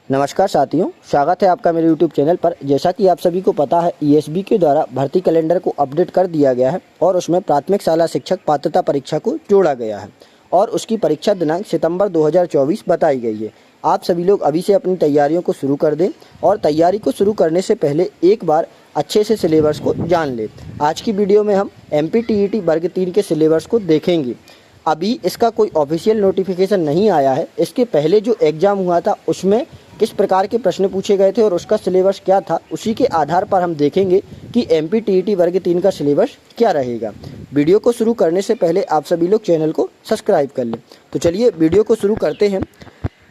नमस्कार साथियों, स्वागत है आपका मेरे YouTube चैनल पर। जैसा कि आप सभी को पता है, ESB के द्वारा भर्ती कैलेंडर को अपडेट कर दिया गया है और उसमें प्राथमिक शाला शिक्षक पात्रता परीक्षा को जोड़ा गया है और उसकी परीक्षा दिनांक सितंबर 2024 बताई गई है। आप सभी लोग अभी से अपनी तैयारियों को शुरू कर दें और तैयारी को शुरू करने से पहले एक बार अच्छे से सिलेबस को जान लें। आज की वीडियो में हम MPTET वर्ग 3 के सिलेबस को देखेंगे। अभी इसका कोई ऑफिशियल नोटिफिकेशन नहीं आया है। इसके पहले जो एग्ज़ाम हुआ था उसमें किस प्रकार के प्रश्न पूछे गए थे और उसका सिलेबस क्या था, उसी के आधार पर हम देखेंगे कि MPTET वर्ग 3 का सिलेबस क्या रहेगा। वीडियो को शुरू करने से पहले आप सभी लोग चैनल को सब्सक्राइब कर लें। तो चलिए वीडियो को शुरू करते हैं।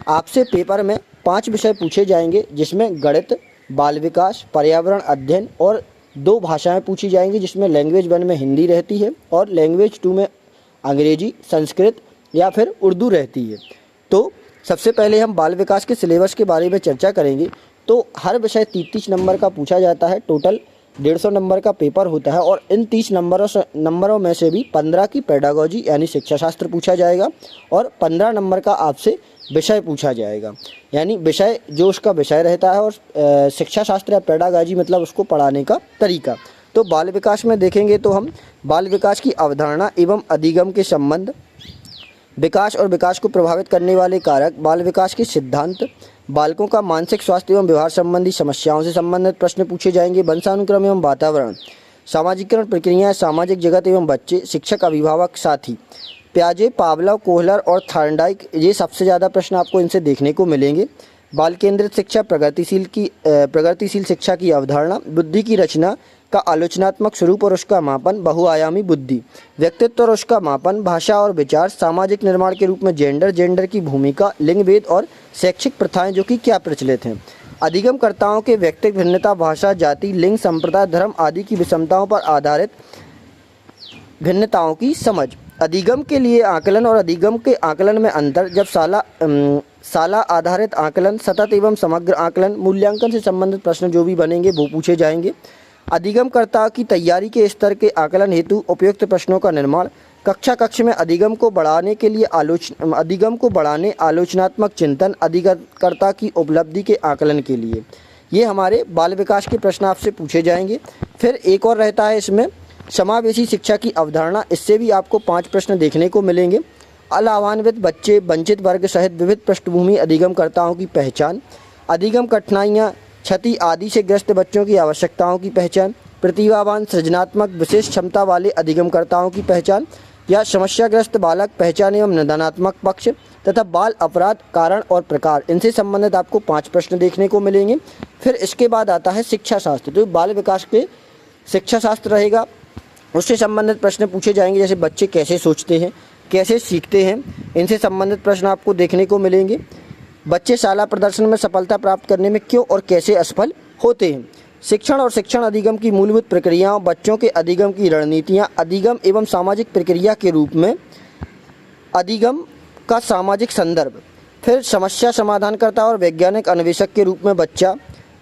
आपसे पेपर में 5 विषय पूछे जाएंगे, जिसमें गणित, बाल विकास, पर्यावरण अध्ययन और 2 भाषाएँ पूछी जाएंगी, जिसमें लैंग्वेज 1 में हिंदी रहती है और लैंग्वेज 2 में अंग्रेजी, संस्कृत या फिर उर्दू रहती है। तो सबसे पहले हम बाल विकास के सिलेबस के बारे में चर्चा करेंगे। तो हर विषय 30 नंबर का पूछा जाता है। टोटल 150 नंबर का पेपर होता है और इन 30 नंबरों में से भी 15 की पेडागोजी यानी शिक्षा शास्त्र पूछा जाएगा और 15 नंबर का आपसे विषय पूछा जाएगा, यानी विषय जो उसका विषय रहता है और शिक्षा शास्त्र या पेडागोजी मतलब उसको पढ़ाने का तरीका। तो बाल विकास में देखेंगे तो हम बाल विकास की अवधारणा एवं अधिगम के संबंध, विकास और विकास को प्रभावित करने वाले कारक, बाल विकास के सिद्धांत, बालकों का मानसिक स्वास्थ्य एवं व्यवहार संबंधी समस्याओं से संबंधित प्रश्न पूछे जाएंगे, वंशानुक्रम एवं वातावरण, सामाजिकरण प्रक्रियाएं, सामाजिक जगत एवं बच्चे, शिक्षक, अभिभावक, साथी, प्याजे, पावलोव, कोहलर और थॉर्नडाइक, ये सबसे ज़्यादा प्रश्न आपको इनसे देखने को मिलेंगे। बाल केंद्रित शिक्षा, प्रगतिशील शिक्षा की अवधारणा, बुद्धि की रचना का आलोचनात्मक स्वरूप और उसका मापन, बहुआयामी बुद्धि, व्यक्तित्व और उसका मापन, भाषा और विचार, सामाजिक निर्माण के रूप में जेंडर की भूमिका, लिंग भेद और शैक्षिक प्रथाएं जो कि क्या प्रचलित हैं, अधिगमकर्ताओं के व्यक्तिगत भिन्नता, भाषा, जाति, लिंग, संप्रदाय, धर्म आदि की विषमताओं पर आधारित भिन्नताओं की समझ, अधिगम के लिए आकलन और अधिगम के आकलन में अंतर, जब शाला आधारित आकलन, सतत एवं समग्र आकलन, मूल्यांकन से संबंधित प्रश्न जो भी बनेंगे वो पूछे जाएंगे, अधिगमकर्ता की तैयारी के स्तर के आकलन हेतु उपयुक्त प्रश्नों का निर्माण, कक्ष में अधिगम को बढ़ाने आलोचनात्मक चिंतन, अधिगमकर्ता की उपलब्धि के आकलन के लिए, ये हमारे बाल विकास के प्रश्न आपसे पूछे जाएंगे। फिर एक और रहता है इसमें समावेशी शिक्षा की अवधारणा, इससे भी आपको 5 प्रश्न देखने को मिलेंगे। अलावान्वित बच्चे, वंचित वर्ग सहित विविध पृष्ठभूमि अधिगमकर्ताओं की पहचान, अधिगम कठिनाइयाँ, क्षति आदि से ग्रस्त बच्चों की आवश्यकताओं की पहचान, प्रतिभावान, सृजनात्मक, विशेष क्षमता वाले अधिगमकर्ताओं की पहचान या समस्याग्रस्त बालक, पहचान एवं निदानात्मक पक्ष तथा बाल अपराध, कारण और प्रकार, इनसे संबंधित आपको 5 प्रश्न देखने को मिलेंगे। फिर इसके बाद आता है शिक्षा शास्त्र। तो बाल विकास के शिक्षा शास्त्र रहेगा, उससे संबंधित प्रश्न पूछे जाएंगे, जैसे बच्चे कैसे सोचते हैं, कैसे सीखते हैं, इनसे संबंधित प्रश्न आपको देखने को मिलेंगे। बच्चे शाला प्रदर्शन में सफलता प्राप्त करने में क्यों और कैसे असफल होते हैं, शिक्षण और शिक्षण अधिगम की मूलभूत प्रक्रियाओं, बच्चों के अधिगम की रणनीतियाँ, अधिगम एवं सामाजिक प्रक्रिया के रूप में अधिगम का सामाजिक संदर्भ, फिर समस्या समाधानकर्ता और वैज्ञानिक अन्वेषक के रूप में बच्चा,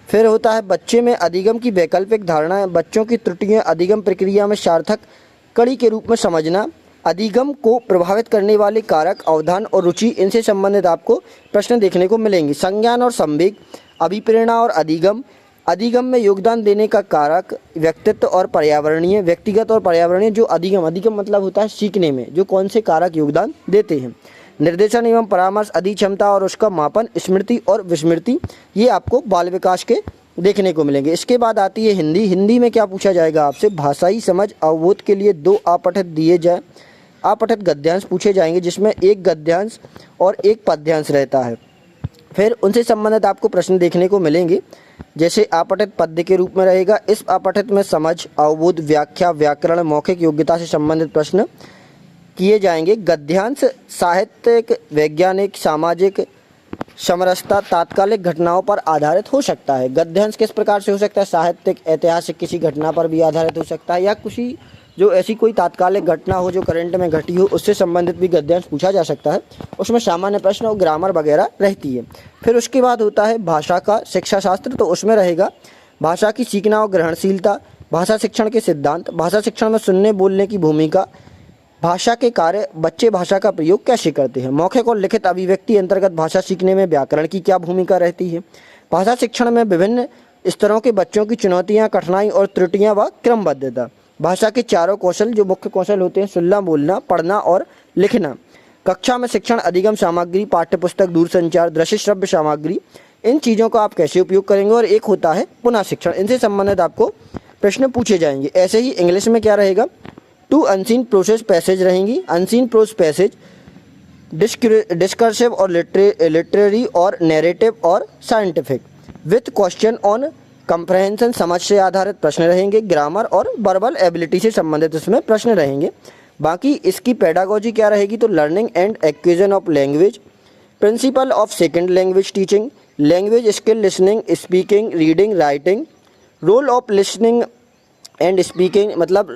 फिर होता है बच्चे में अधिगम की वैकल्पिक धारणाएं, बच्चों की त्रुटियां अधिगम प्रक्रिया में सार्थक कड़ी के रूप में समझना, अधिगम को प्रभावित करने वाले कारक, अवधान और रुचि, इनसे संबंधित आपको प्रश्न देखने को मिलेंगे। संज्ञान और संवेग, अभिप्रेरणा और अधिगम, अधिगम में योगदान देने का कारक, व्यक्तित्व और पर्यावरणीय, व्यक्तिगत और पर्यावरणीय, जो अधिगम मतलब होता है सीखने में जो कौन से कारक योगदान देते हैं, निर्देशन एवं परामर्श, अधिक क्षमता और उसका मापन, स्मृति और विस्मृति, ये आपको बाल विकास के देखने को मिलेंगे। इसके बाद आती है हिंदी। हिंदी में क्या पूछा जाएगा आपसे, भाषाई समझ अवबोध के लिए 2 अपठित गद्यांश पूछे जाएंगे, जिसमें 1 गद्यांश और 1 पद्यांश रहता है। फिर उनसे संबंधित आपको प्रश्न देखने को मिलेंगे, जैसे अपठित पद्य के रूप में रहेगा। इस अपठित में समझ, अवबोध, व्याख्या, व्याकरण, मौखिक योग्यता से संबंधित प्रश्न किए जाएंगे। गद्यांश साहित्यिक, वैज्ञानिक, सामाजिक, समरसता, तात्कालिक घटनाओं पर आधारित हो सकता है। गद्यांश किस प्रकार से हो सकता है, साहित्यिक, ऐतिहासिक किसी घटना पर भी आधारित हो सकता है, या किसी जो ऐसी कोई तात्कालिक घटना हो जो करंट में घटी हो उससे संबंधित भी गद्यांश पूछा जा सकता है। उसमें सामान्य प्रश्न और ग्रामर वगैरह रहती है। फिर उसके बाद होता है भाषा का शिक्षा शास्त्र। तो उसमें रहेगा भाषा की सीखना और ग्रहणशीलता, भाषा शिक्षण के सिद्धांत, भाषा शिक्षण में सुनने बोलने की भूमिका, भाषा के कार्य, बच्चे भाषा का प्रयोग कैसे करते हैं। मौखिक और लिखित अभिव्यक्ति अंतर्गत भाषा सीखने में व्याकरण की क्या भूमिका रहती है। भाषा शिक्षण में विभिन्न स्तरों के बच्चों की चुनौतियां, कठिनाई और त्रुटियां व क्रमबद्धता। भाषा के चारों कौशल जो मुख्य कौशल होते हैं, सुनना, बोलना, पढ़ना और लिखना। कक्षा में शिक्षण, अधिगम सामग्री, पाठ्यपुस्तक, दूरसंचार, दृश्य श्रव्य सामग्री, इन चीज़ों का आप कैसे उपयोग करेंगे। और एक होता है पुनः शिक्षण, इनसे संबंधित आपको प्रश्न पूछे जाएंगे। ऐसे ही इंग्लिश में क्या रहेगा, 2 अनसीन प्रोसेस पैसेज रहेंगी। अनसीन प्रोस पैसेज डिस्कर्सिव और लिटरेरी और नैरेटिव और scientific with question on comprehension, समझ से आधारित प्रश्न रहेंगे। ग्रामर और वर्बल एबिलिटी से संबंधित इसमें प्रश्न रहेंगे। बाकी इसकी पेडागोजी क्या रहेगी, तो learning and acquisition of language, principle of second language teaching, language skill, listening, speaking, reading, writing, role of listening and speaking, मतलब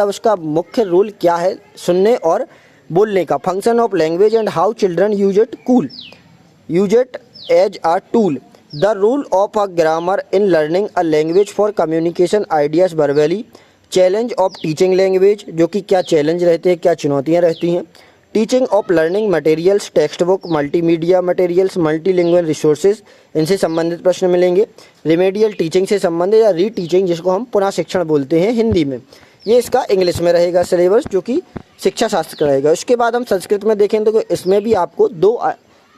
उसका मुख्य रोल क्या है सुनने और बोलने का। Function of language and how children use it as a tool. The role of a grammar in learning a language for communication ideas verbally. Challenge of teaching language, जो कि क्या चैलेंज रहते हैं, क्या चुनौतियाँ रहती हैं। Teaching of learning materials, text book, multimedia materials, multilingual resources, इनसे संबंधित प्रश्न मिलेंगे। रिमेडियल टीचिंग से संबंधित या री टीचिंग, जिसको हम पुनः शिक्षण बोलते हैं हिंदी में, ये इसका इंग्लिश में रहेगा सिलेबस, जो कि शिक्षा शास्त्र का रहेगा। उसके बाद हम संस्कृत में देखें तो इसमें भी आपको 2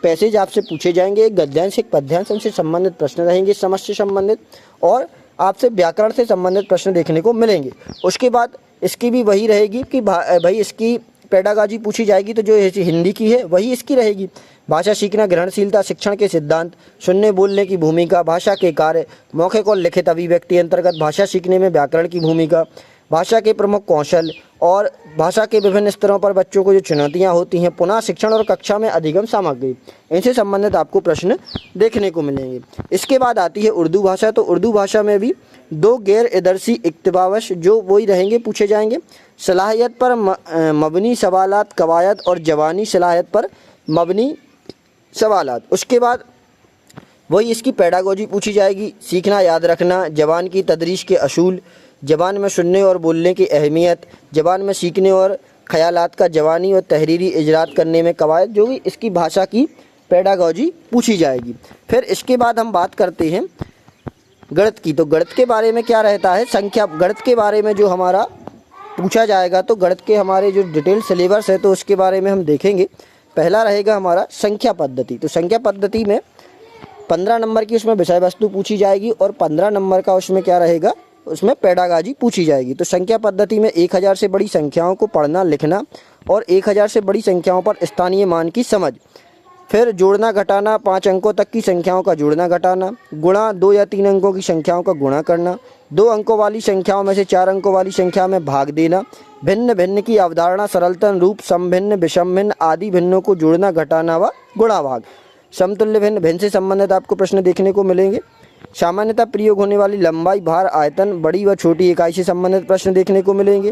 पैसेज आपसे पूछे जाएंगे, एक गद्यांश एक पद्यांश, उनसे संबंधित प्रश्न रहेंगे, समझ से संबंधित, और आपसे व्याकरण से संबंधित प्रश्न देखने को मिलेंगे। उसके बाद इसकी भी वही रहेगी कि भाई इसकी पेडागॉजी पूछी जाएगी, तो जो हिंदी की है वही इसकी रहेगी। भाषा सीखना, ग्रहणशीलता, शिक्षण के सिद्धांत, सुनने बोलने की भूमिका, भाषा के कार्य, मौखिक और लिखित अभिव्यक्ति अंतर्गत भाषा सीखने में व्याकरण की भूमिका, भाषा के प्रमुख कौशल और भाषा के विभिन्न स्तरों पर बच्चों को जो चुनौतियां होती हैं, पुनः शिक्षण और कक्षा में अधिगम सामग्री, इनसे संबंधित आपको प्रश्न देखने को मिलेंगे। इसके बाद आती है उर्दू भाषा। तो उर्दू भाषा में भी 2 गैर इदरसी इक्तिबावश जो वही रहेंगे, पूछे जाएंगे। सलाहियत पर मबनी सवालात, कवायद और जवानी सलाहियत पर मबनी सवालात। उसके बाद वही इसकी पेडागोजी पूछी जाएगी, सीखना, याद रखना, जबान की तदरीस के असूल, जबान में सुनने और बोलने की अहमियत, जबान में सीखने और ख़यालात का जवानी और तहरीरी इजरात करने में कवायद, जो भी इसकी भाषा की पेडागोजी पूछी जाएगी। फिर इसके बाद हम बात करते हैं गणित की। तो गणित के बारे में क्या रहता है, संख्या, गणित के बारे में जो हमारा पूछा जाएगा, तो गणित के हमारे जो डिटेल सिलेबस है तो उसके बारे में हम देखेंगे। पहला रहेगा हमारा संख्या पद्धति। तो संख्या पद्धति में 15 नंबर की उसमें विषय वस्तु पूछी जाएगी और 15 नंबर का उसमें क्या रहेगा, उसमें पेडागॉजी पूछी जाएगी। तो संख्या पद्धति में 1000 से बड़ी संख्याओं को पढ़ना लिखना और 1000 से बड़ी संख्याओं पर स्थानीय मान की समझ, फिर जोड़ना घटाना, 5 अंकों तक की संख्याओं का जोड़ना घटाना, गुणा, 2 या 3 अंकों की संख्याओं का गुणा करना, 2 अंकों वाली संख्याओं में से 4 अंकों वाली संख्या में भाग देना, भिन्न भिन्न की अवधारणा, सरलतन रूप, समभिन्न, विषम भिन्न आदि भिन्नों को जोड़ना घटाना व गुणा भाग, समतुल्य भिन्न, भिन्न से संबंधित आपको प्रश्न देखने को मिलेंगे। सामान्यतः प्रयोग होने वाली लंबाई, भार, आयतन, बड़ी व छोटी इकाई से संबंधित प्रश्न देखने को मिलेंगे।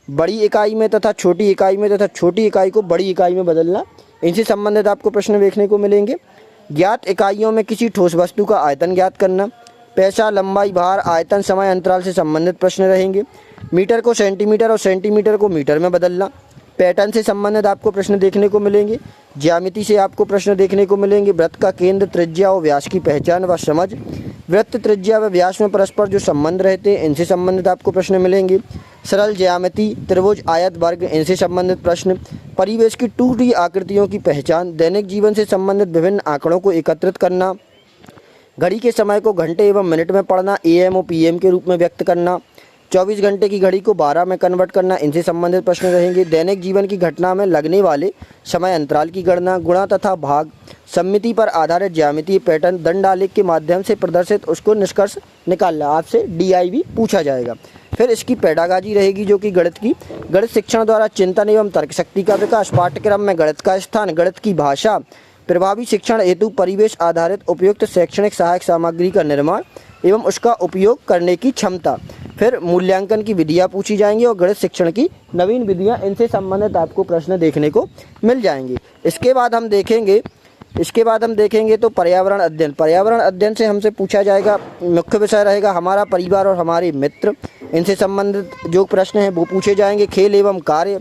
बड़ी इकाई में तथा छोटी इकाई में तथा छोटी इकाई को बड़ी इकाई में बदलना, इनसे संबंधित आपको प्रश्न देखने को मिलेंगे। ज्ञात इकाइयों में किसी ठोस वस्तु का आयतन ज्ञात करना, पैसा, लंबाई, भार, आयतन, समय अंतराल से संबंधित प्रश्न रहेंगे। मीटर को सेंटीमीटर और सेंटीमीटर को मीटर में बदलना, पैटर्न से संबंधित आपको प्रश्न देखने को मिलेंगे। ज्यामिति से आपको प्रश्न देखने को मिलेंगे। वृत्त का केंद्र, त्रिज्या और व्यास की पहचान व समझ, वृत्त, त्रिज्या व व्यास में परस्पर जो संबंध रहते हैं, इनसे संबंधित आपको प्रश्न मिलेंगे। सरल ज्यामिति, त्रिभुज, आयत, वर्ग, इनसे संबंधित प्रश्न। परिवेश की 2D आकृतियों की पहचान, दैनिक जीवन से संबंधित विभिन्न आंकड़ों को एकत्रित करना, घड़ी के समय को घंटे एवं मिनट में पढ़ना, AM और PM के रूप में व्यक्त करना, 24 घंटे की घड़ी को 12 में कन्वर्ट करना, इनसे संबंधित प्रश्न रहेंगे। दैनिक जीवन की घटना में लगने वाले समय अंतराल की गणना, गुणा तथा भाग, सम्मिति पर आधारित ज्यामितीय पैटर्न, दंड आलेख के माध्यम से प्रदर्शित उसको निष्कर्ष निकालना, आपसे DIV पूछा जाएगा। फिर इसकी पेडागॉजी रहेगी जो कि गणित की, गणित शिक्षण द्वारा चिंतन एवं तर्क शक्ति का विकास, पाठ्यक्रम में गणित का स्थान, गणित की भाषा, प्रभावी शिक्षण हेतु परिवेश आधारित उपयुक्त शैक्षणिक सहायक सामग्री का निर्माण एवं उसका उपयोग करने की क्षमता। फिर मूल्यांकन की विधियाँ पूछी जाएंगी और गणित शिक्षण की नवीन विधियाँ, इनसे संबंधित आपको प्रश्न देखने को मिल जाएंगे। इसके बाद हम देखेंगे तो पर्यावरण अध्ययन। पर्यावरण अध्ययन से हमसे पूछा जाएगा, मुख्य विषय रहेगा हमारा परिवार और हमारे मित्र, इनसे संबंधित जो प्रश्न हैं वो पूछे जाएंगे। खेल एवं कार्य,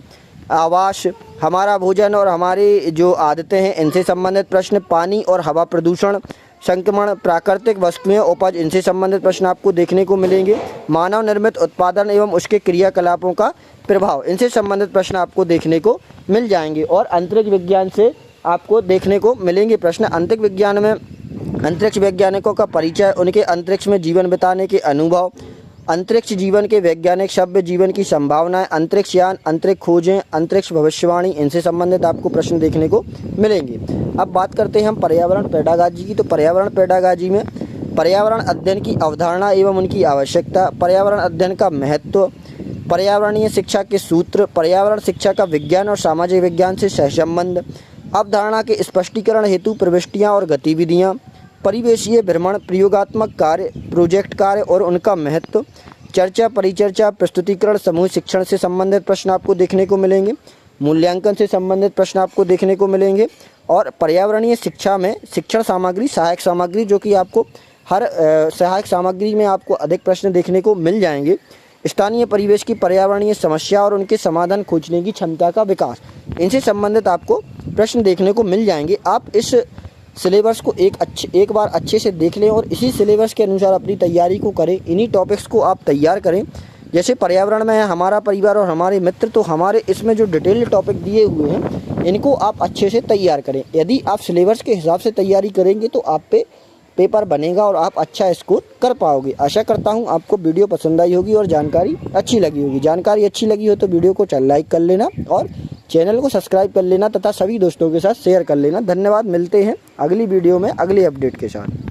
आवास, हमारा भोजन और हमारी जो आदतें हैं इनसे संबंधित प्रश्न, पानी और हवा प्रदूषण, संक्रमण, प्राकृतिक वस्तुएं, उपज, इनसे संबंधित प्रश्न आपको देखने को मिलेंगे। मानव निर्मित उत्पादन एवं उसके क्रियाकलापों का प्रभाव, इनसे संबंधित प्रश्न आपको देखने को मिल जाएंगे। और अंतरिक्ष विज्ञान से आपको देखने को मिलेंगे प्रश्न। अंतरिक्ष विज्ञान में अंतरिक्ष वैज्ञानिकों का परिचय, उनके अंतरिक्ष में जीवन बिताने के अनुभव, अंतरिक्ष जीवन के वैज्ञानिक सभ्य जीवन की संभावनाएं, अंतरिक्ष यान, अंतरिक्ष खोजें, अंतरिक्ष भविष्यवाणी, इनसे संबंधित आपको प्रश्न देखने को मिलेंगे। अब बात करते हैं हम पर्यावरण पेडागॉजी की। तो पर्यावरण पेडागॉजी में पर्यावरण अध्ययन की अवधारणा एवं उनकी आवश्यकता, पर्यावरण अध्ययन का महत्व, पर्यावरणीय शिक्षा के सूत्र, पर्यावरण शिक्षा का विज्ञान और सामाजिक विज्ञान से सहसंबंध, अवधारणा के स्पष्टीकरण हेतु प्रविष्टियाँ और गतिविधियाँ, परिवेशीय भ्रमण, प्रयोगात्मक कार्य, प्रोजेक्ट कार्य और उनका महत्व, चर्चा, परिचर्चा, प्रस्तुतिकरण, समूह शिक्षण से संबंधित प्रश्न आपको देखने को मिलेंगे। मूल्यांकन से संबंधित प्रश्न आपको देखने को मिलेंगे। और पर्यावरणीय शिक्षा में शिक्षण सामग्री, सहायक सामग्री, जो कि आपको हर सहायक सामग्री में आपको अधिक प्रश्न देखने को मिल जाएंगे। स्थानीय परिवेश की पर्यावरणीय समस्या और उनके समाधान खोजने की क्षमता का विकास, इनसे संबंधित आपको प्रश्न देखने को मिल जाएंगे। आप इस सिलेबस को एक बार अच्छे से देख लें और इसी सिलेबस के अनुसार अपनी तैयारी को करें। इन्हीं टॉपिक्स को आप तैयार करें। जैसे पर्यावरण में है हमारा परिवार और हमारे मित्र, तो हमारे इसमें जो डिटेल्ड टॉपिक दिए हुए हैं इनको आप अच्छे से तैयार करें। यदि आप सिलेबस के हिसाब से तैयारी करेंगे तो आप पे पेपर बनेगा और आप अच्छा स्कोर कर पाओगे। आशा करता हूँ आपको वीडियो पसंद आई होगी और जानकारी अच्छी लगी होगी। जानकारी अच्छी लगी हो तो वीडियो को लाइक कर लेना और चैनल को सब्सक्राइब कर लेना तथा सभी दोस्तों के साथ शेयर कर लेना। धन्यवाद। मिलते हैं अगली वीडियो में अगली अपडेट के साथ।